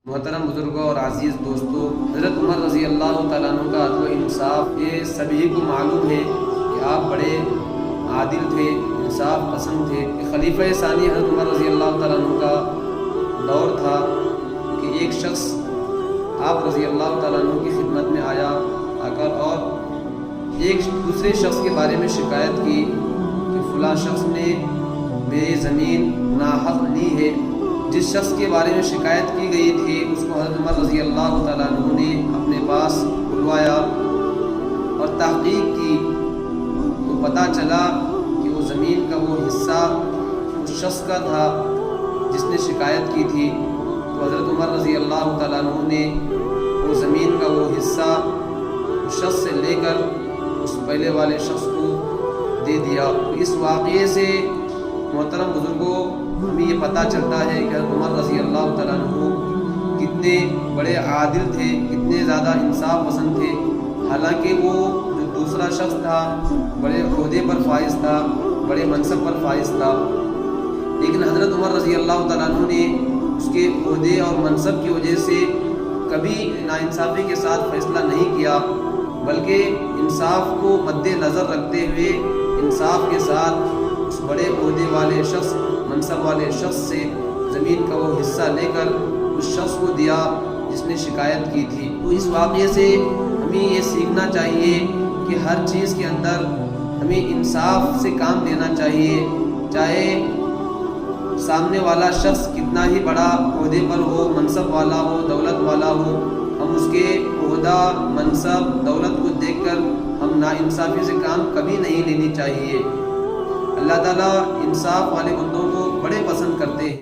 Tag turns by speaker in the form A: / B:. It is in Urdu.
A: محترم بزرگوں اور عزیز دوستوں، حضرت عمر رضی اللہ تعالیٰ عنہ کا عدل و انصاف یہ سبھی کو معلوم ہے کہ آپ بڑے عادل تھے، انصاف پسند تھے۔ خلیفہ ثانی حضرت عمر رضی اللہ تعالیٰ عنہ کا دور تھا کہ ایک شخص آپ رضی اللہ تعالیٰ عنہ کی خدمت میں آیا کر اور ایک دوسرے شخص کے بارے میں شکایت کی کہ فلاں شخص نے میری زمین ناحق لی ہے۔ جس شخص کے بارے میں شکایت کی گئی تھی اس کو حضرت عمر رضی اللہ تعالیٰ عنہ نے اپنے پاس بلوایا اور تحقیق کی تو پتہ چلا کہ وہ زمین کا وہ حصہ اس شخص کا تھا جس نے شکایت کی تھی۔ تو حضرت عمر رضی اللہ تعالیٰ عنہ نے وہ زمین کا وہ حصہ اس شخص سے لے کر اس پہلے والے شخص کو دے دیا۔ اس واقعے سے محترم بزرگوں ہمیں یہ پتہ چلتا ہے کہ حضرت عمر رضی اللہ تعالیٰ عنہ کتنے بڑے عادل تھے، کتنے زیادہ انصاف پسند تھے۔ حالانکہ وہ جو دوسرا شخص تھا بڑے عہدے پر فائز تھا، بڑے منصب پر فائز تھا، لیکن حضرت عمر رضی اللہ تعالیٰ عنہ نے اس کے عہدے اور منصب کی وجہ سے کبھی ناانصافی کے ساتھ فیصلہ نہیں کیا، بلکہ انصاف کو مد نظر رکھتے ہوئے انصاف کے ساتھ اس بڑے عہدے والے شخص، منصب والے شخص سے زمین کا وہ حصہ لے کر اس شخص کو دیا جس نے شکایت کی تھی۔ تو اس واقعے سے ہمیں یہ سیکھنا چاہیے کہ ہر چیز کے اندر ہمیں انصاف سے کام لینا چاہیے، چاہے سامنے والا شخص کتنا ہی بڑا عہدے پر ہو، منصب والا ہو، دولت والا ہو، ہم اس کے عہدہ، منصب، دولت کو دیکھ کر ہم ناانصافی سے کام کبھی نہیں لینی چاہیے۔ اللہ تعالیٰ انصاف والے بندوں کو بڑے پسند کرتے ہیں۔